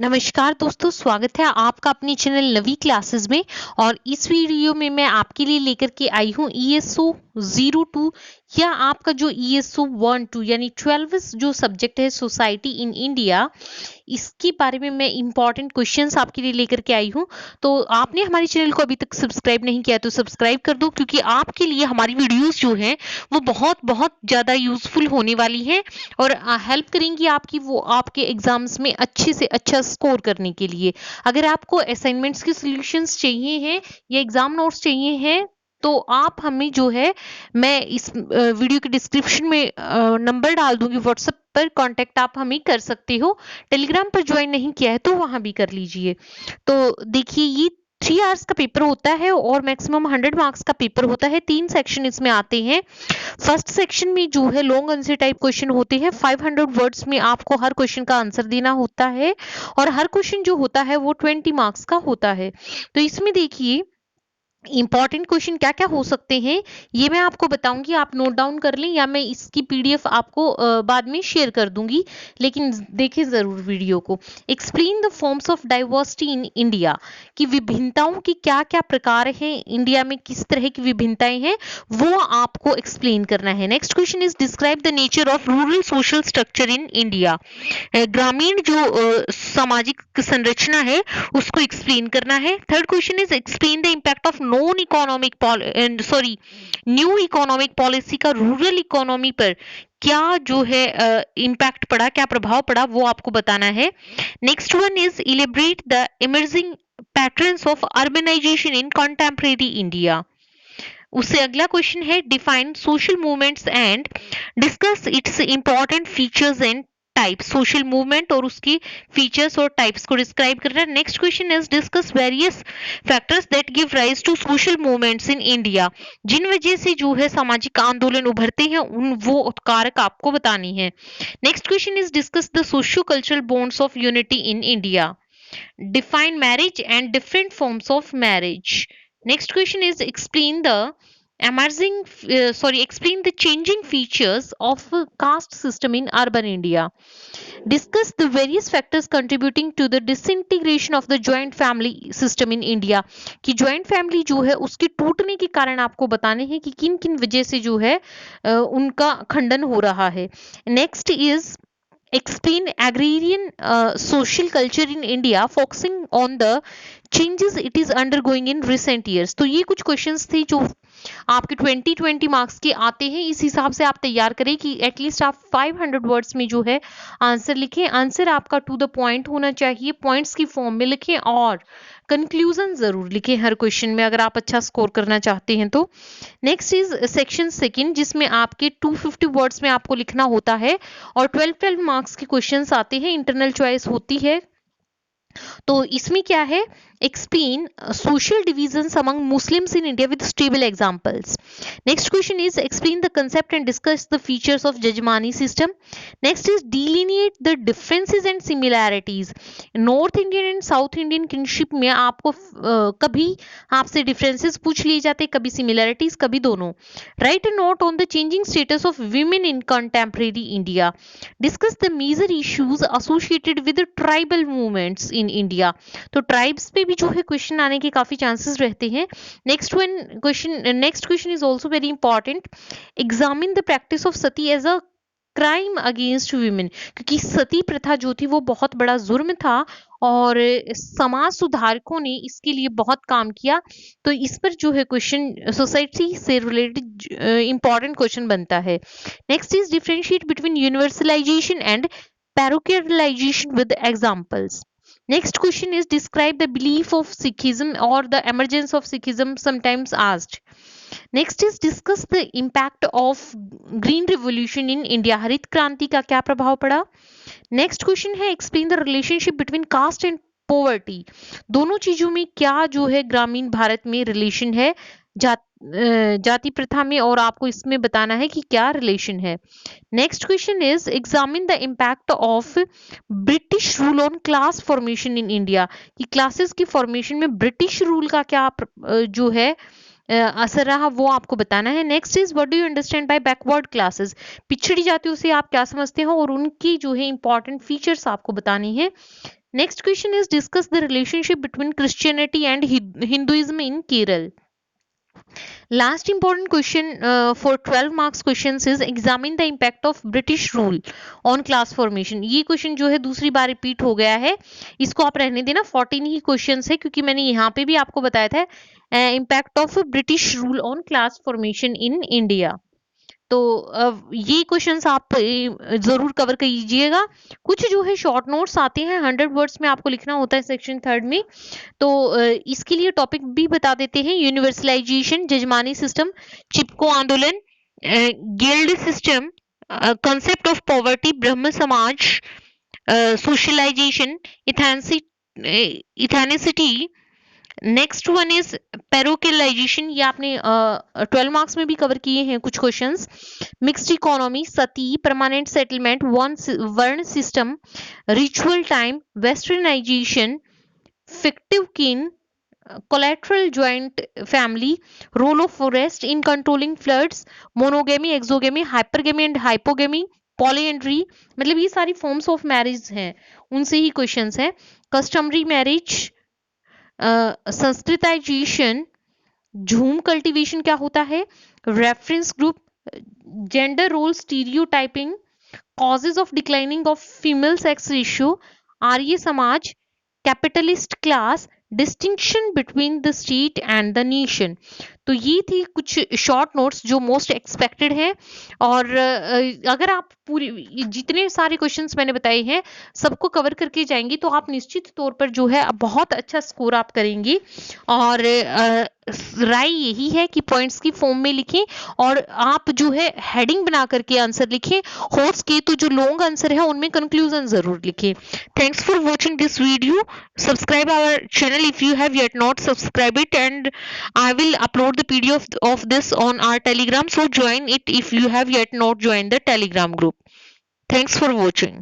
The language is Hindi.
नमस्कार दोस्तों, स्वागत है आपका अपने चैनल नवी क्लासेस में। और इस वीडियो में मैं आपके लिए लेकर के आई हूँ ईएसओ 02 या आपका जो ईएसओ 12 यानी 12 जो सब्जेक्ट है सोसाइटी इन इंडिया, इसके बारे में मैं इंपॉर्टेंट क्वेश्चंस आपके लिए लेकर के आई हूँ। तो आपने हमारे चैनल को अभी तक सब्सक्राइब नहीं किया तो सब्सक्राइब कर दो, क्योंकि आपके लिए हमारी वीडियोस जो हैं वो बहुत बहुत ज़्यादा यूजफुल होने वाली है और हेल्प करेंगी आपकी वो आपके एग्जाम्स में अच्छे से अच्छा स्कोर करने के लिए। अगर आपको असाइनमेंट्स के सॉल्यूशंस चाहिए हैं या एग्जाम नोट्स चाहिए हैं तो आप हमें जो है, मैं इस वीडियो के डिस्क्रिप्शन में नंबर डाल दूंगी, व्हाट्सएप पर कांटेक्ट आप हमें कर सकते हो। टेलीग्राम पर ज्वाइन नहीं किया है तो वहां भी कर लीजिए। तो देखिए, ये 3 आवर्स का पेपर होता है और मैक्सिमम 100 मार्क्स का पेपर होता है। 3 सेक्शन इसमें आते हैं। फर्स्ट सेक्शन में जो है लॉन्ग आंसर टाइप क्वेश्चन होते हैं। 500 वर्ड्स में आपको हर क्वेश्चन का आंसर देना होता है और हर क्वेश्चन जो होता है वो 20 मार्क्स का होता है। तो इसमें देखिए इंपॉर्टेंट क्वेश्चन क्या क्या हो सकते हैं ये मैं आपको बताऊंगी, आप नोट डाउन कर लें या मैं इसकी पीडीएफ आपको बाद में शेयर कर दूंगी, लेकिन देखें जरूर वीडियो को। Explain the forms of diversity in India, कि विभिन्नताओं की क्या क्या प्रकार हैं, इंडिया में किस तरह की विभिन्नताएं हैं वो आपको एक्सप्लेन करना है। Next question is describe the nature of rural social structure in India, ग्रामीण जो सामाजिक संरचना है उसको एक्सप्लेन करना है। Third question is explain the impact of new economic policy का रूरल इकोनॉमी पर क्या जो है इम्पैक्ट पड़ा, क्या प्रभाव पड़ा वो आपको बताना है। Next one is elaborate the emerging patterns of urbanization in contemporary India. उससे अगला क्वेश्चन है define social movements and discuss its important features and types. Social movement और उसकी फीचर्स और टाइप्स को डिस्क्राइब कर रहा है। Next question is discuss various factors that give rise to social movements in India, जिन वजह से जो है सामाजिक आंदोलन उभरते हैं उन वो कारक आपको बतानी है। Next question is discuss the socio cultural bonds of unity in India, define marriage and different forms of marriage. Next question is explain the explain the changing features of caste system in urban India. Discuss the various factors contributing to the disintegration of the joint family system in India, कि joint family जो है उसके टूटने के कारण आपको बताने हैं कि किन किन वजह से जो है उनका खंडन हो रहा है। Next is explain agrarian social culture in India, focusing on the changes it is undergoing in recent years। तो ये कुछ क्वेश्चंस थे जो आपके 20 मार्क्स के आते हैं। इस हिसाब से आप तैयार करें कि एटलीस्ट आप 500 वर्ड्स में जो है आंसर लिखें। आंसर आपका टू द पॉइंट होना चाहिए, पॉइंट्स की फॉर्म में लिखें और कंक्लूजन जरूर लिखें हर क्वेश्चन में, अगर आप अच्छा स्कोर करना चाहते हैं तो। नेक्स्ट इज सेक्शन सेकंड, जिसमें आपके 250 वर्ड्स में आपको लिखना होता है और 12 मार्क्स के क्वेश्चंस आते हैं, इंटरनल चॉइस होती है। तो इसमें क्या है, explain social divisions among Muslims in India with stable examples. Next question is explain the concept and discuss the features of Jajmani system. Next is delineate the differences and similarities. North Indian and South Indian kinship में आपको कभी आपसे differences पूछ लिए जाते, कभी similarities, कभी दोनों। Write a note on the changing status of women in contemporary India. Discuss the major issues associated with the tribal movements in India. तो ट्राइब्स पे भी जो है क्वेश्चन आने के काफी चांसेस रहते हैं। Next question is also very important, examine the practice of sati as a crime against women, क्योंकि सती प्रथा जो थी वो बहुत बड़ा जुर्म था और समाज सुधारकों ने इसके लिए बहुत काम किया। तो इस पर जो है क्वेश्चन सोसाइटी से रिलेटेड इंपॉर्टेंट क्वेश्चन बनता है। Next is differentiate between universalization and parochialization with examples. Next question is describe the belief of Sikhism or the emergence of Sikhism sometimes asked. Next is discuss the impact of Green Revolution in India. हरित क्रांति का क्या प्रभाव पड़ा। Next question है explain the relationship between caste and poverty. दोनों चीजों में क्या जो है ग्रामीण भारत में रिलेशन है जाति प्रथा में, और आपको इसमें बताना है कि क्या रिलेशन है। Next question is examine the impact of British rule on class formation in India, कि क्लासेस की फॉर्मेशन में ब्रिटिश रूल का क्या जो है असर रहा वो आपको बताना है। Next is what do you understand by backward classes, पिछड़ी जातियों से आप क्या समझते हो और उनकी जो है इंपॉर्टेंट फीचर्स आपको बतानी है। Next question is discuss the relationship between Christianity and Hinduism in Kerala. Last important question for 12 marks questions is examine the impact of British rule on class formation. ये क्वेश्चन जो है दूसरी बार रिपीट हो गया है, इसको आप रहने देना, 14 ही क्वेश्चंस है क्योंकि मैंने यहाँ पे भी आपको बताया था impact of British rule on class formation in India. तो ये क्वेश्चंस आप जरूर कवर कीजिएगा। कुछ जो है शॉर्ट नोट्स आते हैं 100 वर्ड्स में आपको लिखना होता है सेक्शन 3 में, तो इसके लिए टॉपिक भी बता देते हैं। यूनिवर्सलाइजेशन, जजमानी सिस्टम, चिपको आंदोलन, guild system, concept of poverty, ब्रह्म समाज, सोशलाइजेशन, इथेनिसिटी। नेक्स्ट वन इज पैरोकेलाइजेशन, ये आपने 12 मार्क्स में भी कवर किए हैं कुछ क्वेश्चंस। मिक्स्ड इकोनॉमी, सती, परमानेंट सेटलमेंट, वर्ण सिस्टम, रिचुअल टाइम, वेस्टर्नाइजेशन, फिक्टिव किन, collateral joint family, role of forest in controlling floods, monogamy, exogamy, hypergamy and hypogamy, polyandry, मतलब ये सारी फॉर्म्स ऑफ मैरिज हैं, उनसे ही क्वेश्चंस हैं। Customary marriage, Sanskritization, jhum cultivation क्या होता है, reference group, gender role stereotyping, causes of declining of female sex ratio, Arya Samaj, capitalist class, distinction between the state and the nation. तो ये थी कुछ शॉर्ट नोट्स जो मोस्ट एक्सपेक्टेड हैं, और अगर आप पूरी जितने सारे क्वेश्चंस मैंने बताए हैं सबको कवर करके जाएंगी तो आप निश्चित तौर पर जो है बहुत अच्छा स्कोर आप करेंगी। और राय यही है कि पॉइंट्स की फॉर्म में लिखें और आप जो है हेडिंग बना करके आंसर लिखें, हो सके तो जो लॉन्ग आंसर है उनमें कंक्लूजन जरूर लिखें। Thanks for watching this video, subscribe our channel if you have yet not subscribed it, and I will upload the PDF of this on our Telegram, so join it if you have yet not joined the Telegram group. Thanks for watching.